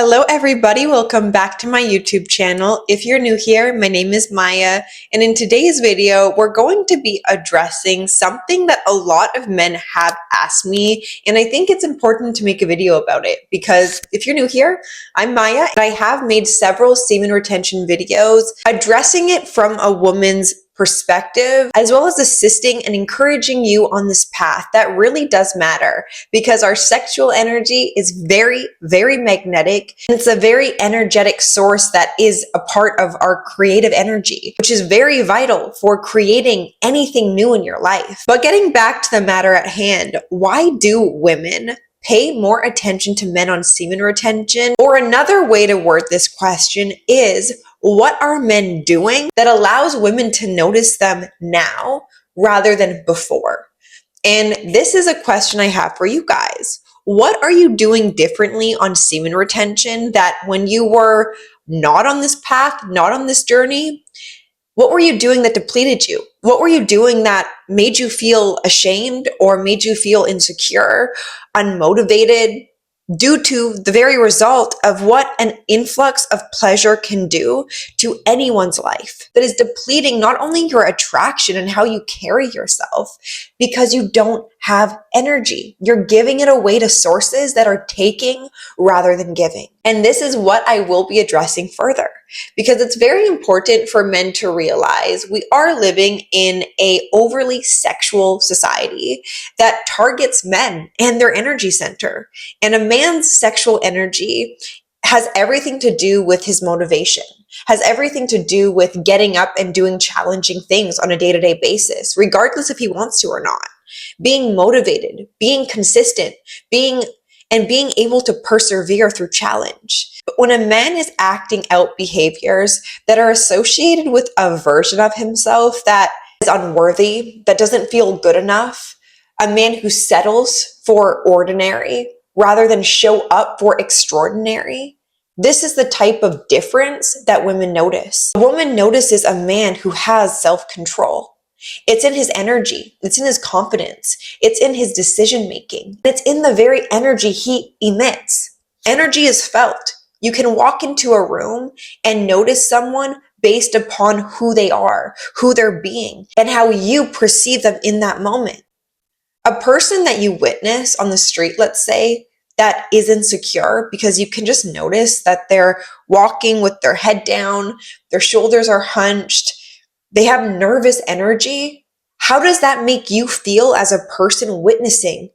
Hello everybody, welcome back to my YouTube channel. If you're new here, my name is Maya, and in today's video, we're going to be addressing something that a lot of men have asked me, and I think it's important to make a video about it because if you're new here, I'm Maya, and I have made several semen retention videos addressing it from a woman's perspective, as well as assisting and encouraging you on this path that really does matter because our sexual energy is very, very magnetic. And it's a very energetic source that is a part of our creative energy, which is very vital for creating anything new in your life. But getting back to the matter at hand, why do women pay more attention to men on semen retention? Or another way to word this question is, what are men doing that allows women to notice them now rather than before? And this is a question I have for you guys. What are you doing differently on semen retention that when you were not on this path, not on this journey, what were you doing that depleted you? What were you doing that made you feel ashamed or made you feel insecure, unmotivated, due to the very result of what an influx of pleasure can do to anyone's life that is depleting not only your attraction and how you carry yourself, because you don't have energy. You're giving it away to sources that are taking rather than giving. And this is what I will be addressing further, because it's very important for men to realize we are living in a overly sexual society that targets men and their energy center. And a man's sexual energy has everything to do with his motivation, has everything to do with getting up and doing challenging things on a day-to-day basis, regardless if he wants to or not. Being motivated, being consistent, being able to persevere through challenge. But when a man is acting out behaviors that are associated with a version of himself that is unworthy, that doesn't feel good enough, a man who settles for ordinary rather than show up for extraordinary, this is the type of difference that women notice. A woman notices a man who has self-control. It's in his energy. It's in his confidence. It's in his decision making. It's in the very energy he emits. Energy is felt. You can walk into a room and notice someone based upon who they are, who they're being, and how you perceive them in that moment. A person that you witness on the street, let's say, that is insecure because you can just notice that they're walking with their head down, their shoulders are hunched, they have nervous energy. How does that make you feel as a person witnessing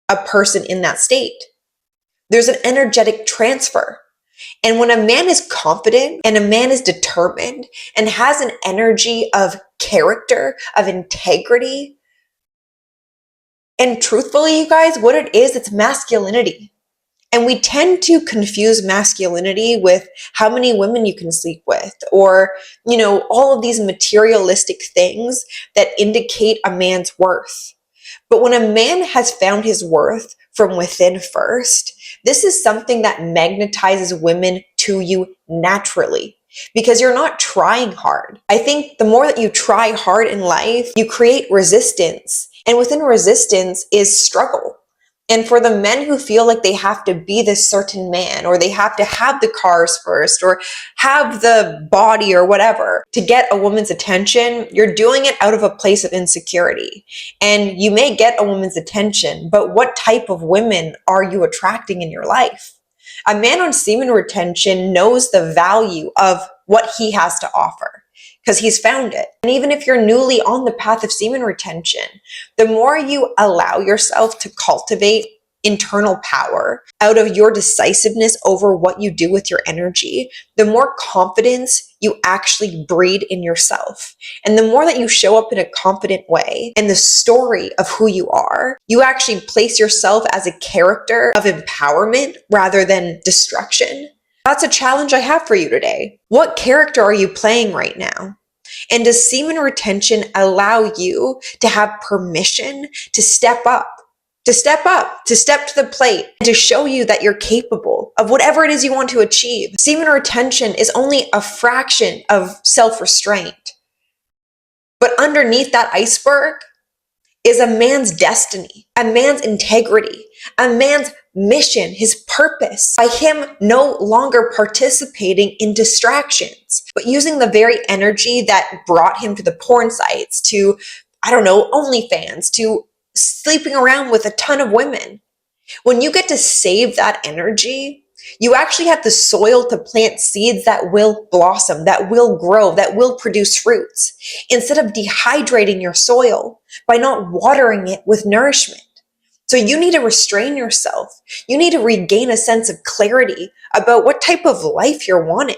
a person in that state? There's an energetic transfer. And when a man is confident and a man is determined and has an energy of character, of integrity, and truthfully, you guys, what it is, it's masculinity. And we tend to confuse masculinity with how many women you can sleep with, or, all of these materialistic things that indicate a man's worth. But when a man has found his worth from within first, this is something that magnetizes women to you naturally because you're not trying hard. I think the more that you try hard in life, you create resistance. And within resistance is struggle. And for the men who feel like they have to be this certain man, or they have to have the cars first, or have the body or whatever to get a woman's attention, you're doing it out of a place of insecurity. And you may get a woman's attention, but what type of women are you attracting in your life? A man on semen retention knows the value of what he has to offer, because he's found it. And even if you're newly on the path of semen retention, the more you allow yourself to cultivate internal power out of your decisiveness over what you do with your energy, the more confidence you actually breed in yourself. And the more that you show up in a confident way and the story of who you are, you actually place yourself as a character of empowerment rather than destruction. That's a challenge I have for you today. What character are you playing right now? And does semen retention allow you to have permission to step up, to step to the plate, and to show you that you're capable of whatever it is you want to achieve? Semen retention is only a fraction of self-restraint. But underneath that iceberg is a man's destiny, a man's integrity, a man's mission, his purpose, by him no longer participating in distractions, but using the very energy that brought him to the porn sites, to, I don't know, OnlyFans, to sleeping around with a ton of women. When you get to save that energy, you actually have the soil to plant seeds that will blossom, that will grow, that will produce fruits, instead of dehydrating your soil by not watering it with nourishment. So you need to restrain yourself. You need to regain a sense of clarity about what type of life you're wanting.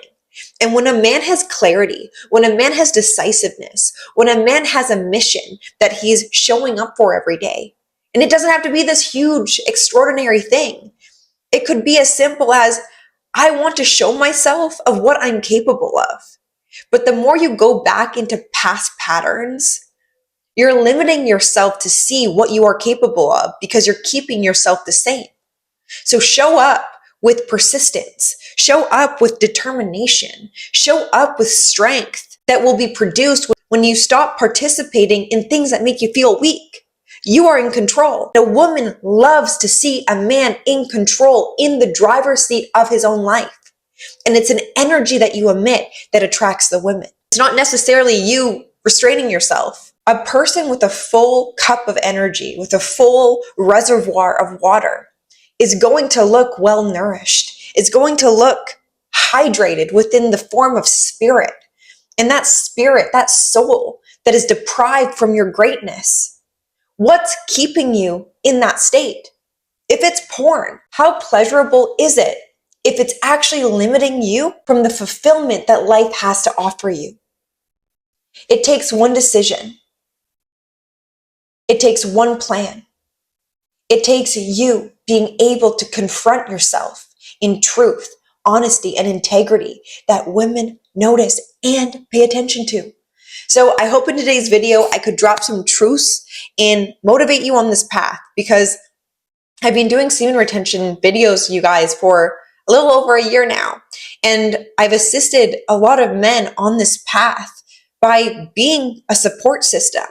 And when a man has clarity, when a man has decisiveness, when a man has a mission that he's showing up for every day, and it doesn't have to be this huge, extraordinary thing. It could be as simple as, I want to show myself of what I'm capable of. But the more you go back into past patterns, you're limiting yourself to see what you are capable of because you're keeping yourself the same. So show up with persistence, show up with determination, show up with strength that will be produced when you stop participating in things that make you feel weak. You are in control. A woman loves to see a man in control, in the driver's seat of his own life. And it's an energy that you emit that attracts the women. It's not necessarily you restraining yourself. A person with a full cup of energy, with a full reservoir of water, is going to look well nourished. It's going to look hydrated within the form of spirit. And that spirit, that soul that is deprived from your greatness, what's keeping you in that state? If it's porn, how pleasurable is it if it's actually limiting you from the fulfillment that life has to offer you? It takes one decision. It takes one plan. It takes you being able to confront yourself in truth, honesty, and integrity that women notice and pay attention to. So I hope in today's video, I could drop some truths and motivate you on this path, because I've been doing semen retention videos, you guys, for a little over a year now. And I've assisted a lot of men on this path by being a support system.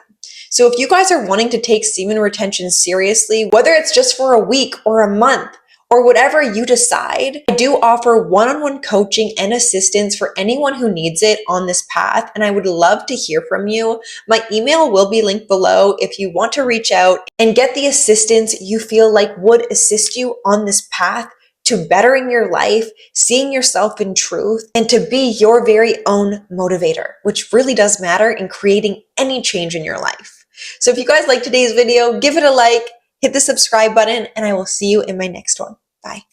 So if you guys are wanting to take semen retention seriously, whether it's just for a week or a month, or whatever you decide, I do offer one-on-one coaching and assistance for anyone who needs it on this path, and I would love to hear from you. My email will be linked below if you want to reach out and get the assistance you feel like would assist you on this path to bettering your life, seeing yourself in truth, and to be your very own motivator, which really does matter in creating any change in your life. So if you guys like today's video, give it a like, hit the subscribe button, and I will see you in my next one. Bye.